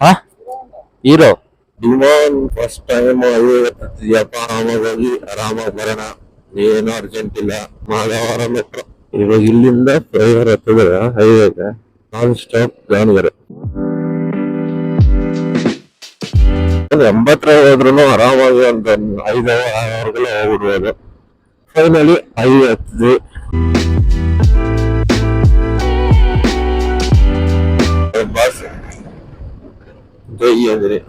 ಹಾ hero demand first time ಐವತ್ತಪ್ಪ ಆರಾಮಾಗಿ ಆರಾಮಾಗಿ ಬರೋಣ. ಏನು ಅರ್ಜೆಂಟ್ ಇಲ್ಲ. ಮಾಧವರ ಮೆಟ್ರೋ ಇವಾಗ ಇಲ್ಲಿಂದ ಫ್ಲೈಓವರ್ ಹತ್ತಿದ್ರೆ ಹೈವೇಗೆ ನಾನ್ ಸ್ಟಾಪ್ ದಾವಣಗೆರೆ. 80 ಹೋದ್ರು ಆರಾಮಾಗಿ ಒಂದು 5 ಅವರ್ಗಳು ಹೋಗ್ಬಿಡ್ಬೋದು. ಫೈನಲಿ ಹೈವೇ ಹತ್ತಿದ್ವಿ. ಬಸ್ ಜೈ ಅಂದ್ರೆ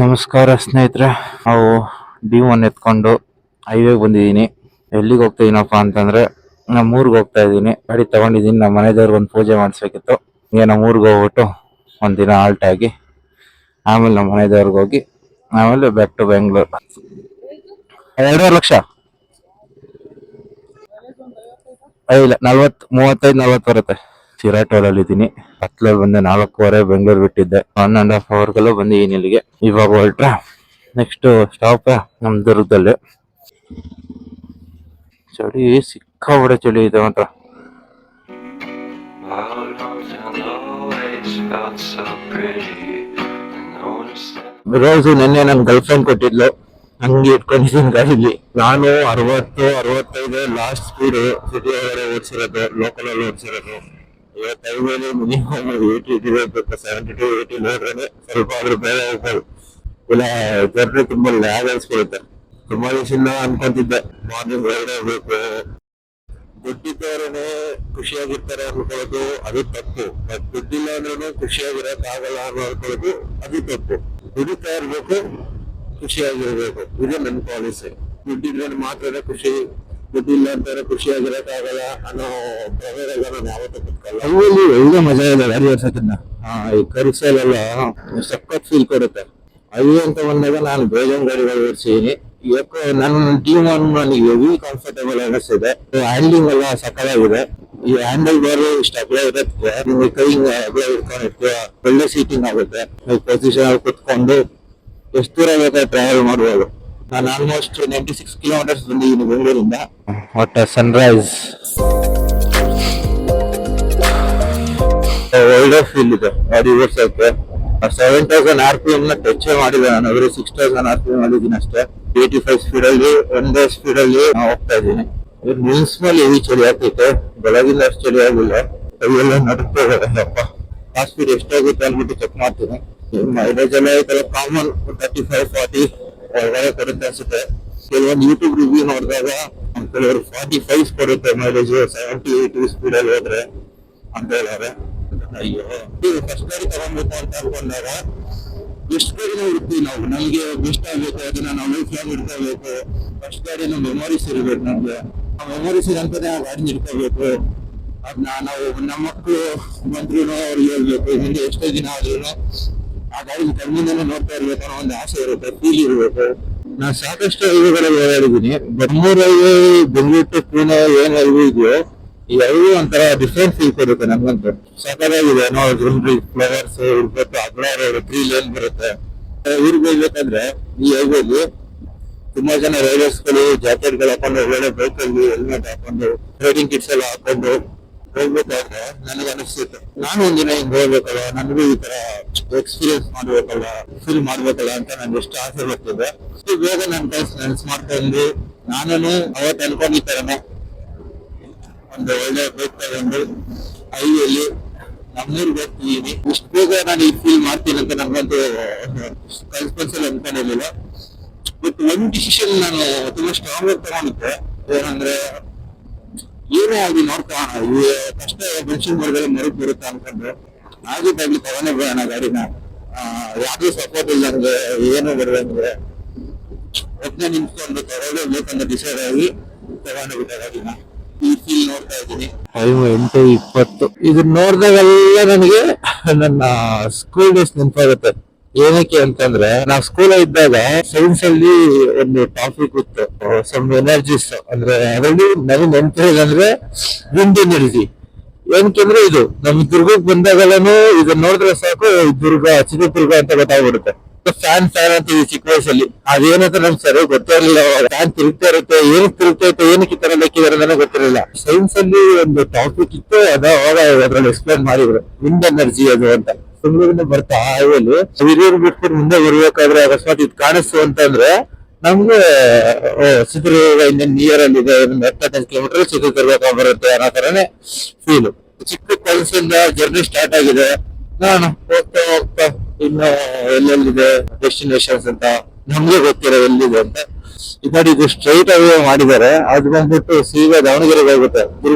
ನಮಸ್ಕಾರ ಸ್ನೇಹಿತರೆ. ನಾವು D1 ಎತ್ಕೊಂಡು ಹೈವೇಗೆ ಬಂದಿದ್ದೀನಿ. ಎಲ್ಲಿಗೆ ಹೋಗ್ತಾ ಇದೀನಪ್ಪ ಅಂತಂದ್ರೆ ನಮ್ಮ ಊರಿಗೆ ಹೋಗ್ತಾ ಇದ್ದೀನಿ. ಗಾಡಿ ತಗೊಂಡಿದ್ದೀನಿ. ನಮ್ಮ ಮನೆದೇವ್ರಿಗೆ ಒಂದು ಪೂಜೆ ಮಾಡಿಸ್ಬೇಕಿತ್ತು. ಈಗ ನಮ್ಮ ಊರಿಗೆ ಹೋಗ್ಬಿಟ್ಟು ಒಂದಿನ ಆಲ್ಟ್ ಆಗಿ ಆಮೇಲೆ ನಮ್ಮ ಮನೆದೇವ್ರಿಗೆ ಹೋಗಿ ಆಮೇಲೆ ಬ್ಯಾಕ್ ಟು ಬೆಂಗಳೂರು. 2.5 ಲಕ್ಷ ಇಲ್ಲ 35-40 ಬರುತ್ತೆ. ಸಿರಾಟೋಲಲ್ಲಿ ಇದ್ದೀನಿ. ಹತ್ತಲಲ್ಲಿ ಬಂದೆ 4:15 ಬೆಂಗಳೂರು ಬಿಟ್ಟಿದ್ದೆ. 1.5 ಅವರ್ಗೆಲ್ಲ ಬಂದಿದ್ದೀನಿ ಇಲ್ಲಿಗೆ. ಇವಾಗ ಹೊರಟ್ರೆ ನೆಕ್ಸ್ಟ್ ಸ್ಟಾಪ್ ನಮ್ಮ ದುರ್ಗದಲ್ಲಿ. ಚಳಿ ಸಿಕ್ಕಾಬಿಡೆ ಚಳಿ ಇದೆ ಮಾತ್ರ. ರೋಸು ನೆನ್ನೆ ನನ್ನ ಗರ್ಲ್ ಫ್ರೆಂಡ್ ಕೊಟ್ಟಿದ್ಲು, ಹಂಗೆ ಇಟ್ಕೊಂಡಿದ್ದೀನಿ ಗಾಡಿಲಿ. ನಾನು 60-65 ಲಾಸ್ಟ್ ಸ್ಪೀಡ್ ಸಿಟಿ ಒಳಗಡೆ ಓಡಿಸಿರೋದು, ಲೋಕಲ್ ಅಲ್ಲಿ ಓಡಿಸಿರೋದು. ಇವತ್ತು ಹೈವೇಲಿ ಮಿನಿಮಮ್ 80 ಇರಬೇಕು. 70-80 ನೋಡ್ರೆ ಸ್ವಲ್ಪ ಆದ್ರೂ ಬೇರೆ ಹೋಗ್ಬೋದು. ಇಲ್ಲ ಜರ್ನಿ ತುಂಬಾ ಲ್ಯಾಗ್ ಅನ್ಸ್ಕೊಳುತ್ತೆ. ತುಂಬಾ ದಿವಸದಿಂದ ಅನ್ಕೊಂತಿದ್ದೆ ಮಾರ್ನಿಂಗ್ ಹೊರಗಡೆ ಹೋಗ್ಬೇಕು, ದುಡ್ಡಿದ್ದವರೇ ಖುಷಿಯಾಗಿರ್ತಾರೆ ಅನ್ಕೊಳ್ಳೋದು ಅದು ತಪ್ಪು. ದುಡ್ಡಿಲ್ಲ ಅಂದ್ರೂ ಖುಷಿಯಾಗಿರಕ್ ಆಗಲ್ಲ ಅನ್ಕೊಳ್ಳೋದು ಅದು ತಪ್ಪು. ದುಡಿತಾ ಇರ್ಬೇಕು, ಖುಷಿಯಾಗಿರ್ಬೇಕು. ಇದು ನನ್ನ ಪಾಲಿಸಿ. ದುಡ್ಡಿದ್ರೆ ಮಾತ್ರ ಖುಷಿ, ದುಡ್ಡಿಲ್ಲ ಅಂತಾರೆ ಖುಷಿಯಾಗಿರಕ್ ಆಗಲ್ಲ ಅನ್ನೋ ಪ್ರಮೇಯದಾಗ ನಾನು ಯಾವತ್ತೂ ಕುತ್ಕಲ್ಲ. ಹೈವೇಲಿ ಒಳ್ಳೆ ಮಜಾ ಇದೆ ಗಾಡಿ ಓಡಿಸೋದನ್ನ. ಈ ಕರ್ಸಲೆಲ್ಲ ಸಖತ್ ಫೀಲ್ ಕೊಡುತ್ತೆ. ಹೈವೇ ಅಂತ ಬಂದಾಗ ನಾನು ಬೇಜಾನ್ ಗಾಡಿಗಳು ಓಡಿಸಿದೀನಿ. ಯಾಕೋ ನನ್ನ D1 ನನಗೆ ಹೆವಿ ಕಂಫರ್ಟೇಬಲ್ ಅನಿಸ್ತಿದೆ. ಹ್ಯಾಂಡ್ಲಿಂಗ್ ಎಲ್ಲ ಸಕ್ಕತ್ತಾಗಿದೆ. ಈ ಹ್ಯಾಂಡಲ್ ಬಾರ್ ಇಷ್ಟು ಅಗ್ಲ ಇರುತ್ತೆ, ನಿಮ್ಗೆ ಕೈ ಅಗ್ಲ ಇಟ್ಕೊಂಡಿರ್ತೀವ, ಒಳ್ಳೆ ಸೀಟಿಂಗ್ ಆಗುತ್ತೆ. ಪೊಸಿಷನ್ ಅಲ್ಲಿ ಕುತ್ಕೊಂಡು ಎಷ್ಟು ದೂರ ಬೇಕಾದ್ರೆ ಟ್ರಾವೆಲ್ ಮಾಡ್ಬೋದು. ನಾನು ಆಲ್ಮೋಸ್ಟ್ 96 ಕಿಲೋಮೀಟರ್ಸ್ ಬಂದಿದ್ದೀನಿ ಬೆಂಗಳೂರಿಂದ. ಒಟ್ಟ ಸನ್ರೈಸ್ ಒಳ್ಳೆ ಫೀಲ್ ಇದೆ ಗಾಡಿ ಓಡಿಸೋಕೆ. 7000 RPM ಟಚ್ ಮಾಡಿದೆ ನಾನು. ಬರೀ 6000 RPM ಮಾಡಿದ್ದೀನಿ ಅಷ್ಟೇ. 85 ಸ್ಪೀಡ್ ಅಲ್ಲಿ ಒಂದೇ ಸ್ಪೀಡ್ ಅಲ್ಲಿ ಹೋಗ್ತಾ ಇದ್ದೀನಿ. ಮುನ್ಸಿಪಲ್ ಹೆವಿ ಚಳಿ ಆಗ್ತೈತೆ. ಬೆಳಗಿಂದ ಅಷ್ಟು ಚಳಿ ಆಗಿಲ್ಲ. ಕೈಯೆಲ್ಲ ನಡುತ್ತಾ ಇರಪ್ಪ. ಆ ಸ್ಪೀಡ್ ಎಷ್ಟಾಗುತ್ತೆ ಅಂದ್ಬಿಟ್ಟು ಚೆಕ್ ಮಾಡ್ತೀನಿ. ಮೈಲೇಜ್ ಎಲ್ಲ ಐತಲ್ಲ ಕಾಮನ್ 35-40 ಒಳಗಡೆ ಕೊಡುತ್ತೆ ಅನ್ಸುತ್ತೆ. ಕೆಲವೊಂದು ಯೂಟ್ಯೂಬ್ ರಿವ್ಯೂ ನೋಡಿದಾಗ ಕೆಲವರು 45 ಕೊಡುತ್ತೆ ಮೈಲೇಜ್ 70-80 ಸ್ಪೀಡ್ ಅಲ್ಲಿ ಹೋದ್ರೆ ಅಂತ ಹೇಳಿದ್ರೆ. ಅಯ್ಯೋ, ಫಸ್ಟ್ ಗಾಡಿ ತಗೊಂಡ್ಬೇಕು ಅಂತ ಅನ್ಕೊಂಡಾಗ ಎಷ್ಟು ಗಾಡಿನ ಇರ್ತೀವಿ ನಾವು. ನಮ್ಗೆ ಬೆಸ್ಟ್ ಆಗ್ಬೇಕು, ಅದನ್ನ ನಾವು ಲೈಫ್ ಲಾಂಗ್ ಇಟ್ಕೋಬೇಕು. ಫಸ್ಟ್ ಗಾಡಿನ ಮೆಮೊರೀಸ್ ಇರ್ಬೇಕು. ನಮ್ಗೆ ಆ ಮೆಮೊರೀಸ್ ಅಂತಾನೆ ಆ ಗಾಡಿನ ಇಟ್ಕೋಬೇಕು. ಅದನ್ನ ನಾವು ನಮ್ಮ ಮಕ್ಕಳು ಬಂದ್ರು ಅವ್ರಿಗೆ ಹೇಳ್ಬೇಕು. ಹಿಂದೆ ಎಷ್ಟೋ ದಿನ ಆದ್ರೂ ಆ ಗಾಡಿ ಕಣ್ಣಿಂದನೇ ನೋಡ್ತಾ ಇರ್ಬೇಕು ಅನ್ನೋ ಒಂದು ಆಸೆ ಇರುತ್ತೆ, ಫೀಲ್ ಇರ್ಬೇಕು. ನಾನು ಸಾಕಷ್ಟು ಹೈವೇಗಳಲ್ಲಿ ಓಡಾಡಿದ್ದೀನಿ. ಬೆಂಗಳೂರು ಹೈವೇ, ಬೆಂಗಳೂರು ಟು ಪುಣೆ ಏನ್ ಹೈವೇ ಇದೆಯೋ ಈ ಹೈವೇ ಒಂಥರ ಡಿಫ್ರೆಂಟ್ ಫೀಲ್ ಕೊಡುತ್ತೆ ನಮ್ಗಂತೂ. ಸಾಕಾಗಿದೆ. ನೋಡಿ ಫ್ಲವರ್ಸ್ ಇರ್ಬೇಕು, ಅಗ್ಲ 3 ಲೇನ್ ಬರುತ್ತೆ. ಊರಿಗೆ ಹೋಗ್ಬೇಕಂದ್ರೆ ಈ ಹೈವೇಲಿ ತುಂಬಾ ಜನ ರೈಡರ್ಸ್ಗಳು ಜಾಕೆಟ್ಗಳು ಹಾಕೊಂಡು ಒಳ್ಳೆ ಬೈಕಲ್ಲಿ ಹೆಲ್ಮೆಟ್ ಹಾಕೊಂಡು ರೈಡಿಂಗ್ ಕಿಟ್ಸ್ ಎಲ್ಲ ಹಾಕೊಂಡು ಹೋಗ್ಬೇಕಾದ್ರೆ ನನಗೆ ಅನಿಸ್ತಿತ್ತು, ನಾನು ಒಂದಿನ ಹಿಂಗ್ ಹೋಗ್ಬೇಕಲ್ಲ, ನನಗೂ ಈ ತರ ಎಕ್ಸ್ಪೀರಿಯನ್ಸ್ ಮಾಡ್ಬೇಕಲ್ಲ, ಫೀಲ್ ಮಾಡ್ಬೇಕಲ್ಲ ಅಂತ ನನ್ಗೆ ಎಷ್ಟು ಆಸೆ ಬರ್ತಿದೆ. ಇಷ್ಟು ಬೇಗ ನನ್ನ ನೆನ್ಸ್ ಮಾಡ್ಕೊಂಡು ನಾನು ಅವತ್ತು ಅನ್ಕೊಂಡಿದ್ದಾನೆ ಒಂದು ಒಳ್ಳೆ ಬೈಕ್ ತಗೊಂಡು ಹೈವೇಲಿ ನಮ್ಮೂರ್ಗೆ ಹೋಗ್ತಿದ್ದೀನಿ. ಇಷ್ಟು ಬೇಗ ನಾನು ಈ ಫೀಲ್ ಮಾಡ್ತೀನಿ ಅಂತ ನನ್ಗಂತೂ ಕಲ್ಪನ್ಸಲ್ಲಿ ಅನ್ಕೊಂಡಿರ್ಲಿಲ್ಲ. ಬಟ್ ಒಂದು ಡಿಸಿಷನ್ ನಾನು ತುಂಬಾ ಸ್ಟ್ರಾಂಗ್ ಆಗಿ ತಗೊಂಡಿದ್ದೆ. ಏನಂದ್ರೆ ಏನೇ ಆಗಿ ನೋಡ್ತಾ ಈ ಕಷ್ಟ ಮೆನ್ಷನ್ ಮಾಡಿದ್ರೆ ಮರುಗ್ ಬರುತ್ತೆ ಅನ್ಕೊಂಡ್ರೆ ಆಗಿದ್ದಾಗ್ಲಿ ತಗೊಂಡೇ ಬೇಡ ಗಾಡಿನ. ಯಾವ್ದು ಸಪೋರ್ಟ್ ಇಲ್ಲ ಅಂದ್ರೆ ಏನು ಬರುವಂದ್ರೆ ಒಬ್ಬನೇ ನಿಂತ್ಕೊಂಡು ತಗೊಳ್ಳೇಬೇಕಂತ ಡಿಸೈಡ್ ಆಗಿ ತಗೊಂಡೋಗಿದ್ದೆ ಗಾಡಿನ. ಈ ಫೀಲ್ ನೋಡ್ತಾ ಇದ್ದೀನಿ. 8:20 ಇದನ್ನ ನೋಡಿದಾಗೆಲ್ಲ ನನಗೆ ನನ್ನ ಸ್ಕೂಲ್ ಡೇಸ್ ನೆನಪಾಗುತ್ತೆ. ಏನಕ್ಕೆ ಅಂತಂದ್ರೆ ನಾವು ಸ್ಕೂಲ್ ಇದ್ದಾಗ ಸೈನ್ಸ್ ಅಲ್ಲಿ ಒಂದು ಟಾಪಿಕ್ ಇತ್ತು, ಸಮ್ ಎನರ್ಜೀಸ್. ಅಂದ್ರೆ ಅದರಲ್ಲಿ ನನಗೆ ನೆನಪಿರೋದಂದ್ರೆ ವಿಂಡ್ ಎನರ್ಜಿ. ಏನಕ್ಕಂದ್ರೆ ಇದು ನಮ್ ದುರ್ಗಕ್ಕೆ ಬಂದಾಗಲೂ ಇದನ್ನ ನೋಡಿದ್ರೆ ಸಾಕು ದುರ್ಗ ಚಿತ್ರದುರ್ಗ ಅಂತ ಗೊತ್ತಾಗ್ಬಿಡುತ್ತೆ. ಫ್ಯಾನ್ ಅಂತ ಈ ಚಿಕ್ಕ ವಯಸ್ಸಲ್ಲಿ ಅದೇನಂತ ನಮ್ಗೆ ಸರಿಯಾಗಿ ಗೊತ್ತೇ ಇರಲಿಲ್ಲ. ಫ್ಯಾನ್ ತಿರುಗ್ತಾ ಇರುತ್ತೆ, ಏನಕ್ಕೆ ತಿರುಗ್ತಾ ಇರುತ್ತೆ, ಏನಕ್ಕೆ ಈ ತರ ಲೆಕ್ಕಿದಾರೆ ನನಗೆ ಗೊತ್ತಿರಲಿಲ್ಲ. ಸೈನ್ಸ್ ಅಲ್ಲಿ ಒಂದು ಟಾಪಿಕ್ ಇತ್ತು, ಅವಾಗ ಅದ್ರಲ್ಲಿ ಎಕ್ಸ್ಪ್ಲೇನ್ ಮಾಡಿದ್ರು ವಿಂಡ್ ಎನರ್ಜಿ ಅದು ಅಂತ. ಸುಮ್ಮನೆ ಬರ್ತಾ ಹಾವೇಲಿ ಹಿರಿಯರು ಬಿಟ್ಬಿಟ್ಟು ಮುಂದೆ ಬರ್ಬೇಕಾದ್ರೆ ಅಕಸ್ಮಾತ್ ಇದು ಕಾಣಿಸ್ತು ಅಂತಂದ್ರೆ ನಮ್ಗೆ ಚಿತ್ರದುರ್ಗ ಇನ್ನೇನು ನಿಯರ್ ಅಲ್ಲಿ ಇದೆ, 75 ಕಿಲೋಮೀಟರ್ ಚಿತ್ರದುರ್ಗ ಬರುತ್ತೆ ಅನ್ನೋ ತರನೇ ಫೀಲ್. ಚಿಕ್ಕ ಕನಸಿಂದ ಜರ್ನಿ ಸ್ಟಾರ್ಟ್ ಆಗಿದೆ. ನಾನು ಹೋಗ್ತಾ ಹೋಗ್ತಾ ಇನ್ನು ಎಲ್ಲೆಲ್ಲಿದೆ ಡೆಸ್ಟಿನೇಷನ್ಸ್ ಅಂತ ನಮ್ಗೆ ಗೊತ್ತಿರೋ ಎಲ್ಲಿದೆ ಅಂತ. ಇದು ಸ್ಟ್ರೈಟ್ ಅವೇ ಮಾಡಿದ್ದಾರೆ. ಅದು ಬಂದ್ಬಿಟ್ಟು ಸೀದಾ ದಾವಣಗೆರೆಗೆ ಹೋಗುತ್ತೆ.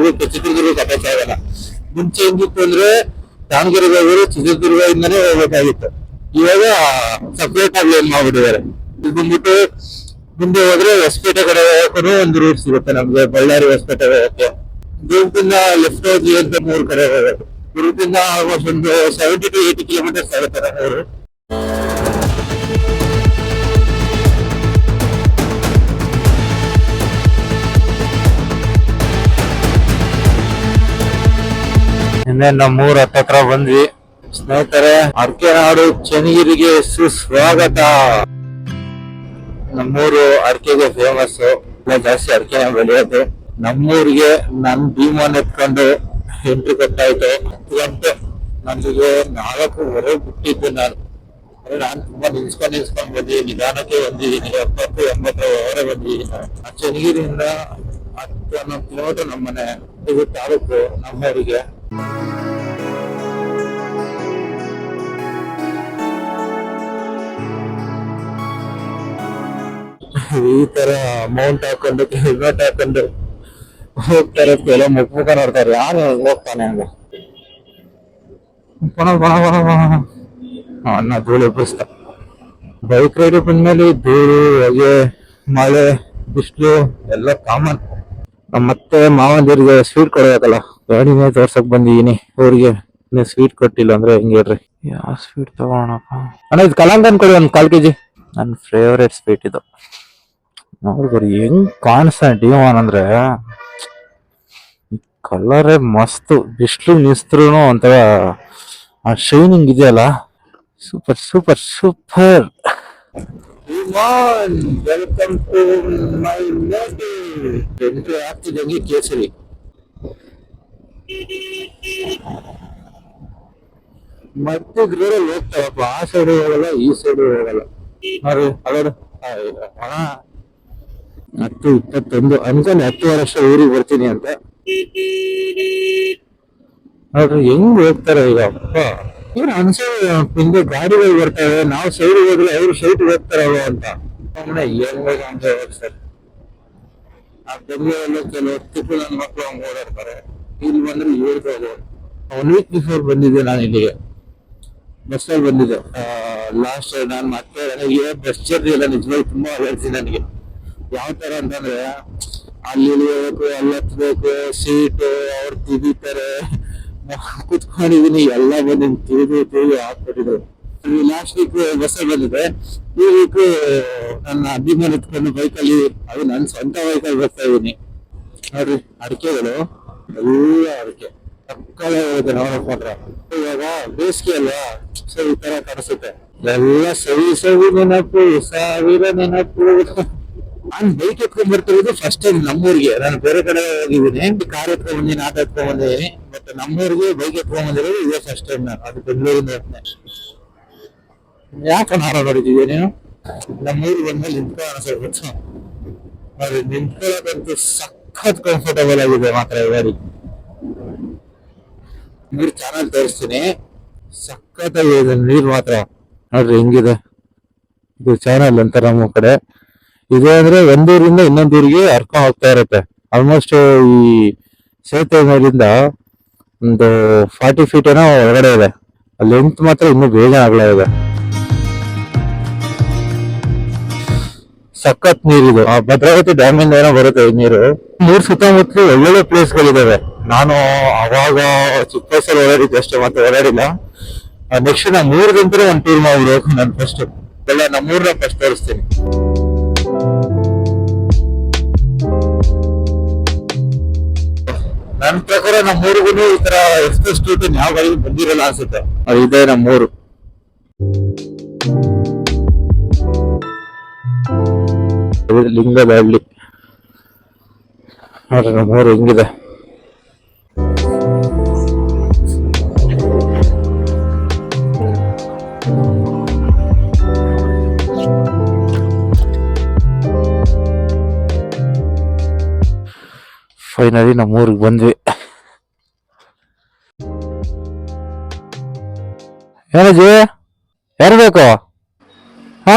ಚಿತ್ರದುರ್ಗಕ್ಕೆ ಅಟ್ಯಾಚ್ ಆಗಲ್ಲ. ಮುಂಚೆ ಹೆಂಗಿತ್ತು ಅಂದ್ರೆ ದಾವಣಗೆರೆಗೆ ಹೋಗೋರು ಚಿತ್ರದುರ್ಗದಿಂದನೇ ಹೋಗ್ಬೇಕಾಗಿತ್ತು. ಇವಾಗ ಸಪ್ರೇಟ್ ಆಗಿ ಏನ್ ಮಾಡ್ಬಿಟ್ಟಿದ್ದಾರೆ. ಇದು ಬಂದ್ಬಿಟ್ಟು ಮುಂದೆ ಹೋದ್ರೆ ಹೊಸಪೇಟೆ ಕಡೆ ಹೋಗಕ್ಕೂ ಒಂದು ರೂಟ್ ಸಿಗುತ್ತೆ ನಮ್ಗೆ. ಬಳ್ಳಾರಿ ಹೊಸಪೇಟೆ ಹೋಗಕ್ಕೆ ದುರ್ಗದಿಂದ ಲೆಫ್ಟ್ ಹೋಗಿ ಅಂತ 3 ಕಡೆ ಹೋಗಬೇಕು. ದುರ್ಗದಿಂದ ಆಲ್ಮೋಸ್ಟ್ ಒಂದು 70 to 80 ಕಿಲೋಮೀಟರ್ಸ್ ಆಗುತ್ತೆ ನಮ್ಮೂರು. ಇನ್ನೇನ್ ನಮ್ಮೂರ್ ಹತ್ರ ಬಂದ್ವಿ ಸ್ನೇಹಿತರೆ. ಅರ್ಕೆನಾಡು ಚನ್ನಗಿರಿಗೆ ಸುಸ್ವಾಗತ. ನಮ್ಮೂರು ಅರ್ಕೆಗೆ ಫೇಮಸ್, ಜಾಸ್ತಿ ಅರ್ಕೆನ ಬೆಳೆಯೋದು. ನಮ್ಮೂರಿಗೆ ನನ್ ಭೀಮನ್ ಎತ್ಕೊಂಡು ಎಂಟ್ರಿ ಕೊಟ್ಟಾಯ್ತು. 10 ಗಂಟೆ ನನಗೆ 4:30 ಬಿಟ್ಟಿದ್ದೆ ನಾನು. ತುಂಬಾ ನಿಲ್ಸ್ಕೊಂಡ್ ಬಂದಿದ್ದೀನಿ, ನಿಧಾನಕ್ಕೆ ಬಂದಿದ್ದೀನಿ. 70-80 ಬಂದಿದ್ದೀನಿ. ಚನ್ನಗಿರಿಯಿಂದ 10-11 ಕಿಲೋಮೀಟರ್ ನಮ್ಮನೆ. ಇದು ತಾಲೂಕು ನಮ್ಮೂರಿಗೆ. ಈ ತರ ಅಮೌಂಟ್ ಹಾಕೊಂಡು ಹೆಲ್ಮೆಟ್ ಹಾಕೊಂಡು ಹೋಗ್ತಾರೆ. ಎಲ್ಲ ಮುಖ ನೋಡ್ತಾರೆ, ಯಾರು ಹೋಗ್ತಾನೆ ಹಂಗ ಅನ್ನ ಧೂಳು ಎಬ್ಬಿಸ್ತ. ಬೈಕ್ ರೈಡ್ ಬಂದ್ಮೇಲೆ ಧೂಳು, ಹೊಗೆ, ಮಳೆ, ಬಿಸಿಲು ಎಲ್ಲ ಕಾಮನ್. ಮತ್ತೆ ಮಾವಂದಿರಿಗೆ ಸ್ವೀಟ್ ಕೊಡ್ಬೇಕಲ್ಲ, ಗಾಡಿನೇ ತೋರ್ಸಕ್ ಬಂದಿದೀನಿ ಅವ್ರಿಗೆ. ನೀವು ಸ್ವೀಟ್ ಕೊಟ್ಟಿಲ್ಲ ಅಂದ್ರೆ ಹೆಂಗ್ ಹೇಳ್ರಿ? ಯಾವ ಸ್ವೀಟ್ ತಗೋಣಪ್ಪ ಅಣ್ಣ? ಇದು ಕಲಾಂಗನ್ ಕೊಡಿ, 1 ಕಾಲ್ ಕೆಜಿ. ನನ್ನ ಫೇವ್ರೇಟ್ ಸ್ವೀಟ್ ಇದು. ನೋಡ್ರಿ ಹೆಂಗ್ ಕಾಣಿಸ್ತಾನೆ ಡಿಮಾನ್ ಅಂದ್ರೆ, ಕಲರೇ ಮಸ್ತ್. ಬಿಸಿಲು ನಿಸ್ತರೂ ಒಂಥರ ಆ ಶೈನಿಂಗ್ ಇದೆಯಲ್ಲ, super super super. Welcome to my entry ಆಗ್ತಿದ್ದಂಗೆ ಕೇಸರಿ. ಮತ್ತೆ ರೋಡಲ್ಲಿ ಹೋಗ್ತಾರಪ್ಪ, ಆ ಸೈಡ್ ಹೋಗಲ್ಲ, ಈ ಸೈಡ್ ಹೋಗಲ್ಲ. ನೋಡಿ ಅಲ್ಲೋಡು 10-21 ಅನ್ಕೊಂಡು 10 ವರ್ಷ ಊರಿಗೆ ಬರ್ತೀನಿ ಅಂತ. ನೋಡ್ರಿ ಹೆಂಗ್ ಹೋಗ್ತಾರೆ ಈಗ. ಅಪ್ಪ ಇವ್ರು ಅನ್ಸೋ ಹಿಂದೆ ಗಾಡಿಗಳು ಬರ್ತವೆ, ನಾವು ಸೈಡ್ ಹೋದ್ರೆ ಅವ್ರು ಸೈಡ್ ಹೋಗ್ತಾರವ ಅಂತ. ಏನ್ ಬೇಗ ಅಂತ ಸರ್. ಆ ಬೆಂಗಳೂರಲ್ಲೂ ಕೆಲವು ತಿಪ್ಪು ನನ್ನ ಮಕ್ಕಳು ಹಂಗ ಓಡಾಡ್ತಾರೆ. ಇಲ್ಲಿ ಬಂದ್ರೆ ಹೇಳ್ಬೋದು. 1 ವೀಕ್ ಬಿಫೋರ್ ಬಂದಿದ್ದೆ ನಾನು ಇಲ್ಲಿಗೆ, ಬಸ್ಸಲ್ಲಿ ಬಂದಿದ್ದೆ. ಲಾಸ್ಟ್ ನಾನು ಮತ್ತೆ ನನಗೆ ಬಸ್ ಜರ್ನಿ ಎಲ್ಲ ನಿಜವಾಗಿ ತುಂಬಾ ಹೇಳ್ತೀನಿ ನನಗೆ. ಯಾವ ತರ ಅಂತಂದ್ರೆ ಅಲ್ಲಿ ಇಳಿಯಬೇಕು, ಅಲ್ಲಿ ಹತ್ಬೇಕು, ಸೀಟು ಅವ್ರು ತಿಗಿತಾರೆ, ಕುತ್ಕೊಂಡಿದೀನಿ ಎಲ್ಲ ಬಂದು ತಿರುಗಿ ಹಾಕ್ಬಿಟ್ಟಿದ್ರು. ಲಾಸ್ಟ್ ವೀಕ್ ಬಸ್ಸಲ್ಲಿ ಬಂದಿದೆ. ಈ ವೀಕ್ ನನ್ನ ಅಭಿಮಾನ ಎತ್ಕೊಂಡು ಬೈಕಲ್ಲಿ, ಅದು ನನ್ನ ಸ್ವಂತ ಬೈಕಲ್ಲಿ ಬರ್ತಾ ಇದೀನಿ. ನೋಡ್ರಿ ಅಡಿಕೆಗಳು ಎಲ್ಲ ಅಡಿಕೆ ಸಕ್ಕಳೆ ಹೋಗುತ್ತೆ ನೋಡ್ಕೊಂಡ್ರೆ. ಇವಾಗ ಬೇಸಿಗೆ ಅಲ್ವಾ, ಸೊ ಈ ತರ ಕಾಣಿಸುತ್ತೆ ಎಲ್ಲ. ಸವಿ ನೆನಪು, ಸಾವಿರ ನೆನಪು. ನಾನು ಬೈಕ್ ಎತ್ಕೊಂಡ್ ಬರ್ತಿರೋದು ಫಸ್ಟ್ ಟೈಮ್ ನಮ್ಮೂರಿಗೆ. ನಾನು ಬೇರೆ ಕಡೆ ಹೋಗಿದ್ದೀನಿ, ಕಾರ್ ಎತ್ಕೊಂಡ್ ಬಂದಿನಿ, ಆಟೋ ಎತ್ಕೊಂಡ್ ಬಂದಿದ್ದೀನಿ. ಬಟ್ ನಮ್ಮೂರಿಗೆ ಬೈಕ್ ಎತ್ಕೊಂಡ್ ಬಂದಿರೋದು ಇದೇ ಫಸ್ಟ್ ಟೈಮ್. ನಾನು ಅದು ಬೆಂಗಳೂರಿಂದ ಯಾಕೆ ನಾನು ನೋಡಿದ್ದೀವಿ ನೀನು ನಮ್ಮೂರಿಗೆ ಬಂದ್ಮೇಲೆ ನಿಂತ್ಕೊ ಅನ್ಸೋದು. ಅದು ನಿಂತ್ಕೊಳ್ಳೋದಂತೂ ಸಖತ್ ಕಂಫರ್ಟಬಲ್ ಆಗಿದೆ ಮಾತ್ರ. ಗಾಡಿ ನೀರು ಚಾನಲ್ ತೋರಿಸ್ತೀನಿ, ಸಖತ್ತಾಗಿದೆ ನೀರು ಮಾತ್ರ. ನೋಡ್ರಿ ಹೆಂಗಿದೆ ಇದು ಚಾನಲ್ ಅಂತ. ನಮ್ಮ ಕಡೆ ಇದೆ ಅಂದ್ರೆ ಒಂದೂರಿಂದ ಇನ್ನೊಂದೂರಿಗೆ ಹರ್ಕೊಂಡ್ ಹೋಗ್ತಾ ಇರುತ್ತೆ. ಆಲ್ಮೋಸ್ಟ್ ಈ ಸೇತುವೆ ಮೇಲಿಂದ ಒಂದು 40 ಫೀಟ್ ಏನೋ ಒಳಗಡೆ ಇದೆ. ಲೆಂತ್ ಮಾತ್ರ ಇನ್ನೂ ಬೇಗ ಆಗ್ಲಾ ಇದೆ. ಸಖತ್ ನೀರಿದು. ಆ ಭದ್ರಾವತಿ ಡ್ಯಾಮ್ ಇಂದ ಏನೋ ಬರುತ್ತೆ ಈ ನೀರು. ಮೂರ್ ಸುತ್ತಮುತ್ತಲು ಒಳ್ಳೊಳ್ಳೆ ಪ್ಲೇಸ್ ಗಳಿದಾವೆ. ನಾನು ಅವಾಗ ಚಿಕ್ಕ ವಯಸ್ಸಲ್ಲಿ ಓಡಾಡಿದ್ದೆ ಅಷ್ಟೇ, ಮತ್ತೆ ಓಡಾಡಿಲ್ಲ. ನೆಕ್ಸ್ಟ್ ನಾ 3 ದಿನ ಒಂದು ಟೂರ್ ಮಾಡ್ಬಿಡ್ಬೇಕು. ನಾನು ಫಸ್ಟ್ ಎಲ್ಲ ನಮ್ಮೂರ್ನ ಫಸ್ಟ್ ತೋರಿಸ್ತೀನಿ. ನನ್ನ ಪ್ರಕಾರ ನಮ್ಮೂರಿಗೂ ಈ ತರ ಎಕ್ಸ್ಪ್ರೆಸ್ ಟೂರ್ ಯಾವ ಗಾಡಿ ಬಂದಿರಲ್ಲ ಅನ್ಸುತ್ತೆ. ಇದೇ ನಮ್ಮೂರು. ಲಿಂಗದ ಹಳ್ಳಿ ನೋಡ್ರಿ ನಮ್ಮೂರು ಹೆಂಗಿದೆ. ಫೈನಲಿ ನಮ್ಮೂರಿಗೆ ಬಂದ್ವಿ. ಏನಜ್ಜಿ ಯಾರು ಬೇಕು? ಹಾ,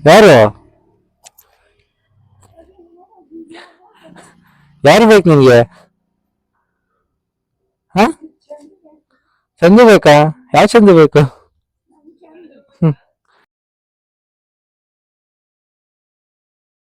ಯಾರು ಯಾರು ಬೇಕು ನಿನ್ಗೆ? ಹಾ, ಚಂದು ಬೇಕಾ? ಯಾವ ಚಂದು ಬೇಕು?